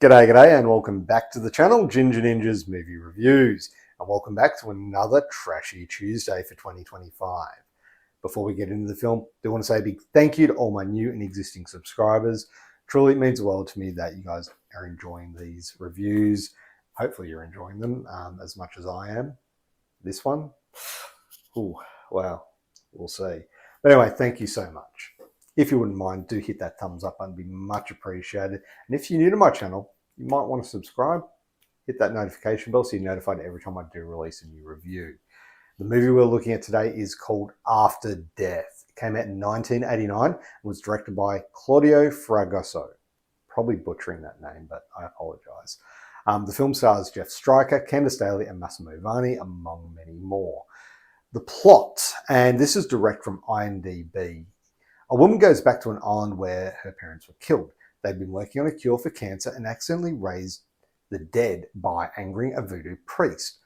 G'day and welcome back to the channel, Ginger Ninja's Movie Reviews, and welcome back to another Trashy Tuesday for 2025. Before we get into the film, I do want to say a big thank you to all my new and existing subscribers. Truly, it means the world to me that you guys are enjoying these reviews. Hopefully you're enjoying them as much as I am. This one, ooh, wow, we'll see. But anyway, thank you so much. If you wouldn't mind, do hit that thumbs up button, it'd be much appreciated. And if you're new to my channel, you might want to subscribe, hit that notification bell so you're notified every time I do release a new review. The movie we're looking at today is called After Death. It came out in 1989 and was directed by Claudio Fragasso. Probably butchering that name, but I apologize. The film stars Jeff Stryker, Candace Daly, and Massimo Vanni, among many more. The plot, and this is direct from IMDb. A woman goes back to an island where her parents were killed. They'd been working on a cure for cancer and accidentally raised the dead by angering a voodoo priest.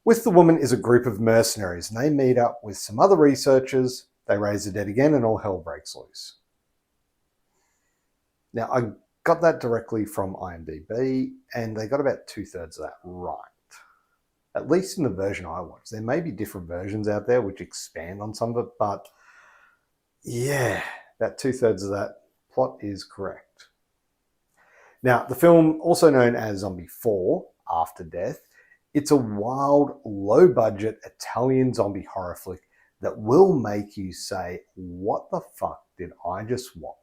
With the woman is a group of mercenaries, and they meet up with some other researchers. They raise the dead again, and all hell breaks loose. Now, I got that directly from IMDb, and they got about 2/3 of that right. At least in the version I watched. There may be different versions out there which expand on some of it, but yeah, about 2/3 of that plot is correct. Now, the film, also known as Zombie 4, After Death, it's a wild, low-budget Italian zombie horror flick that will make you say, what the fuck did I just watch?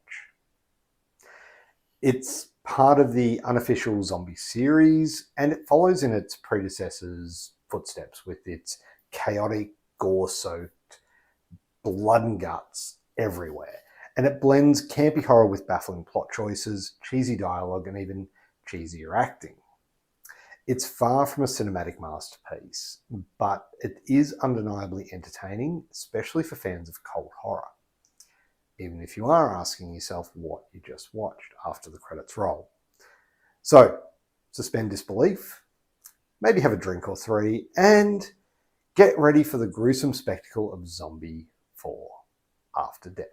It's part of the unofficial zombie series, and it follows in its predecessor's footsteps with its chaotic, gore-soaked blood and guts everywhere. And it blends campy horror with baffling plot choices, cheesy dialogue, and even cheesier acting. It's far from a cinematic masterpiece, but it is undeniably entertaining, especially for fans of cult horror. Even if you are asking yourself what you just watched after the credits roll. So, suspend disbelief, maybe have a drink or three, and get ready for the gruesome spectacle of Zombie 4, After Death.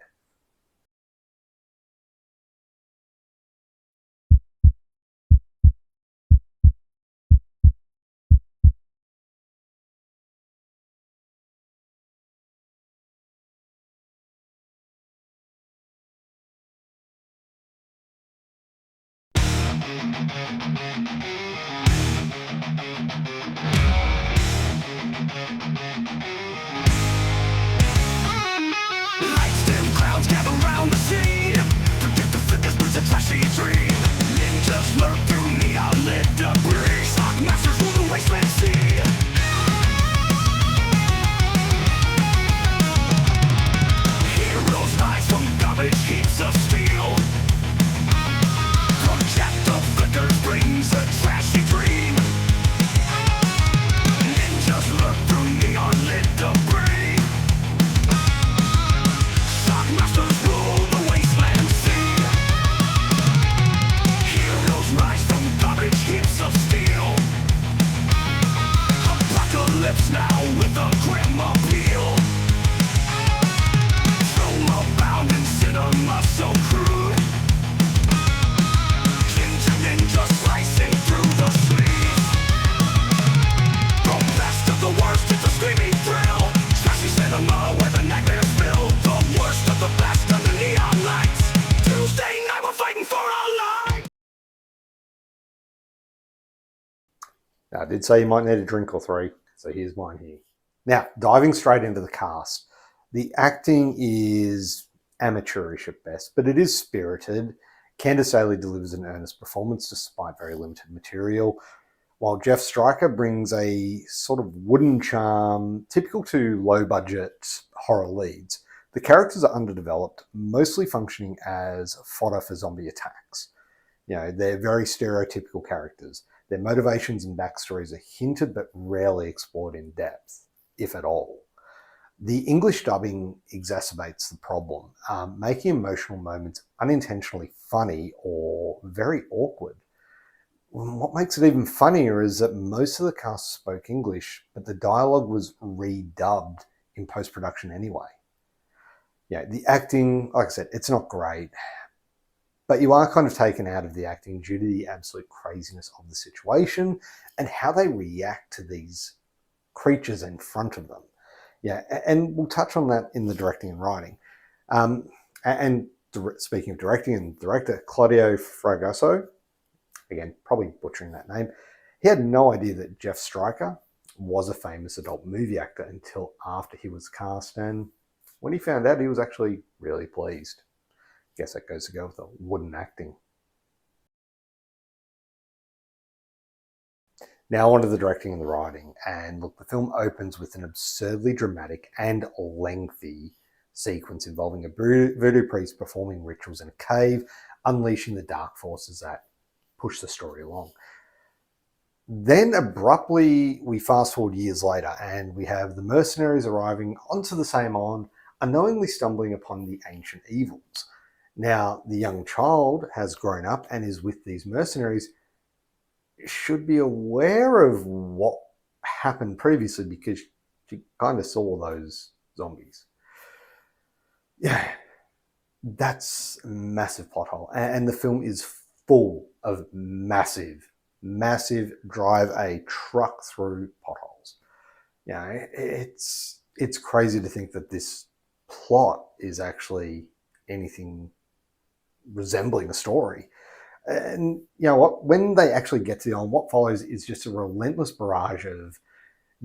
Lights dim, clouds gather round the scene. Forget the fitness, but it's a trashy dream. Ninjas lurk through neon lit debris. Sock masters rule the wasteland sea. Heroes rise from garbage heaps of steel. Projectile flickers brings a trashy dream. Ninjas lurk through neon lit debris. Masters rule the wasteland sea. Heroes rise from garbage heaps of steel. Apocalypse now with a grim appeal. Trauma bound in cinema so crude. Ginger ninja slicing through the sleeves. From best of the worst, it's a screaming thrill. Trashy cinema where the nightmares build. The worst of the best under neon lights. Tuesday night we're fighting for our life. Now, I did say you might need a drink or three, so here's mine here. Now, diving straight into the cast. The acting is amateurish at best, but it is spirited. Candace Daly delivers an earnest performance despite very limited material, while Jeff Stryker brings a sort of wooden charm typical to low-budget horror leads. The characters are underdeveloped, mostly functioning as fodder for zombie attacks. You know, they're very stereotypical characters. Their motivations and backstories are hinted but rarely explored in depth, if at all. The English dubbing exacerbates the problem, making emotional moments unintentionally funny or very awkward. What makes it even funnier is that most of the cast spoke English, but the dialogue was redubbed in post-production anyway. Yeah, the acting, like I said, it's not great, but you are kind of taken out of the acting due to the absolute craziness of the situation and how they react to these creatures in front of them. Yeah, and we'll touch on that in the directing and writing. And speaking of directing and director, Claudio Fragoso, again, probably butchering that name, he had no idea that Jeff Stryker was a famous adult movie actor until after he was cast, and when he found out, he was actually really pleased. Guess that goes to go with the wooden acting. Now onto the directing and the writing, and look, the film opens with an absurdly dramatic and lengthy sequence involving a voodoo priest performing rituals in a cave, unleashing the dark forces that push the story along. Then abruptly we fast forward years later and we have the mercenaries arriving onto the same island, unknowingly stumbling upon the ancient evils. Now the young child has grown up and is with these mercenaries, should be aware of what happened previously because she kind of saw those zombies. Yeah, that's a massive plot hole. And the film is full of massive drive a truck through potholes. Yeah, it's crazy to think that this plot is actually anything resembling a story. And you know what? When they actually get to the island, what follows is just a relentless barrage of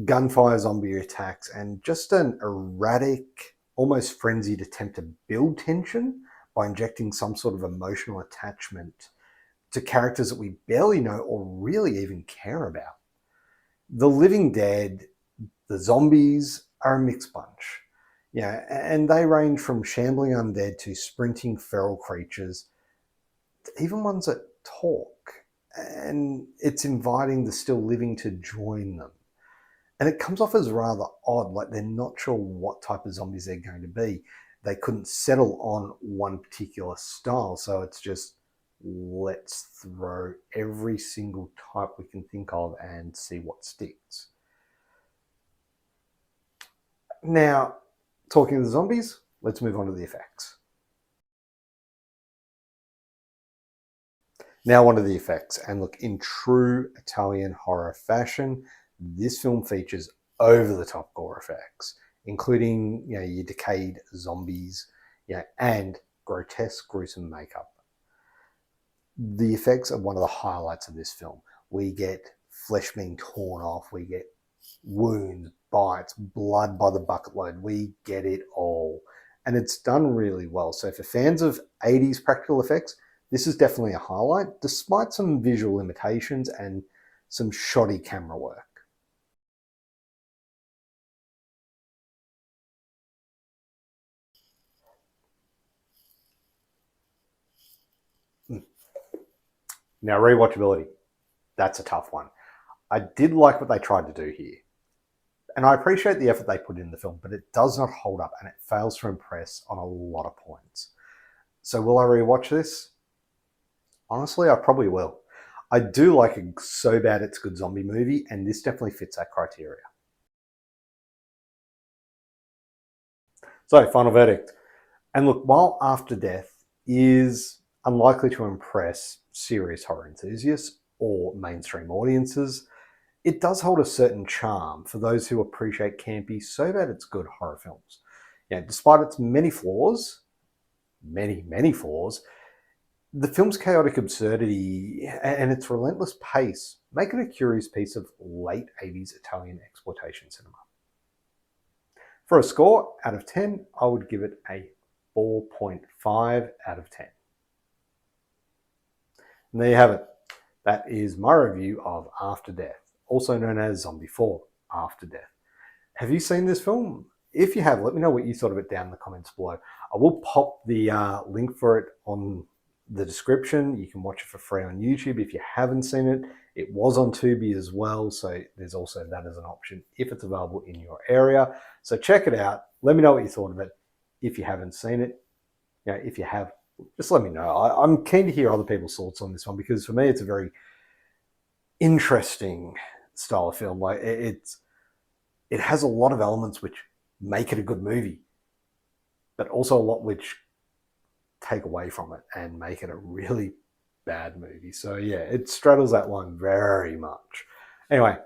gunfire, zombie attacks, and just an erratic, almost frenzied attempt to build tension by injecting some sort of emotional attachment to characters that we barely know or really even care about. The living dead, the zombies are a mixed bunch. Yeah, and they range from shambling undead to sprinting feral creatures, even ones that talk, and it's inviting the still living to join them. And it comes off as rather odd, like they're not sure what type of zombies they're going to be. They couldn't settle on one particular style, so it's just, let's throw every single type we can think of and see what sticks. Now, talking of the zombies, let's move on to the effects. Now onto the effects, and look, in true Italian horror fashion, this film features over-the-top gore effects, including your decayed zombies, and grotesque, gruesome makeup. The effects are one of the highlights of this film. We get flesh being torn off, we get wounds, bites, blood by the bucket load. We get it all, and it's done really well. So for fans of 80s practical effects, this is definitely a highlight, despite some visual limitations and some shoddy camera work. Now, rewatchability, that's a tough one. I did like what they tried to do here, and I appreciate the effort they put in the film, but it does not hold up and it fails to impress on a lot of points. So will I rewatch this? Honestly, I probably will. I do like a so bad it's good zombie movie, and this definitely fits that criteria. So, final verdict. And look, while After Death is unlikely to impress serious horror enthusiasts or mainstream audiences, it does hold a certain charm for those who appreciate campy, so bad it's good horror films. Despite its many flaws, many flaws, the film's chaotic absurdity and its relentless pace make it a curious piece of late 80s Italian exploitation cinema. For a score out of 10, I would give it a 4.5 out of 10. And there you have it. That is my review of After Death, also known as Zombie 4 After Death. Have you seen this film? If you have, let me know what you thought of it down in the comments below. I will pop the link for it on the description. You can watch it for free on YouTube if you haven't seen it. It was on Tubi as well, so there's also that as an option if it's available in your area. So check it out. Let me know what you thought of it if you haven't seen it. If you have, just let me know. I'm keen to hear other people's thoughts on this one, because for me it's a very interesting style of film. Like it has a lot of elements which make it a good movie, but also a lot which take away from it and make it a really bad movie. So yeah, it straddles that line very much. Anyway,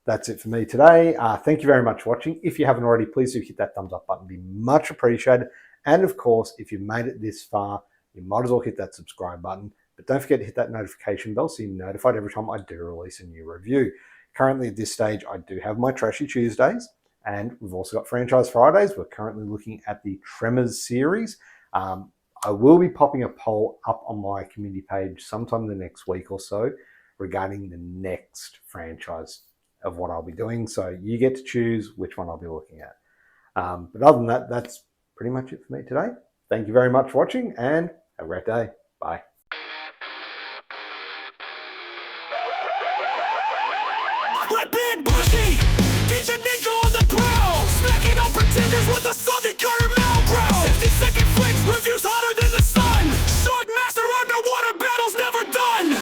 that's it for me today. Thank you very much for watching. If you haven't already, please do hit that thumbs up button. It'd be much appreciated. And of course, if you've made it this far, you might as well hit that subscribe button. But don't forget to hit that notification bell so you're notified every time I do release a new review. Currently at this stage, I do have my Trashy Tuesdays, and we've also got Franchise Fridays. We're currently looking at the Tremors series. I will be popping a poll up on my community page sometime in the next week or so regarding the next franchise of what I'll be doing. So you get to choose which one I'll be looking at. But other than that, that's pretty much it for me today. Thank you very much for watching and have a great day. Bye.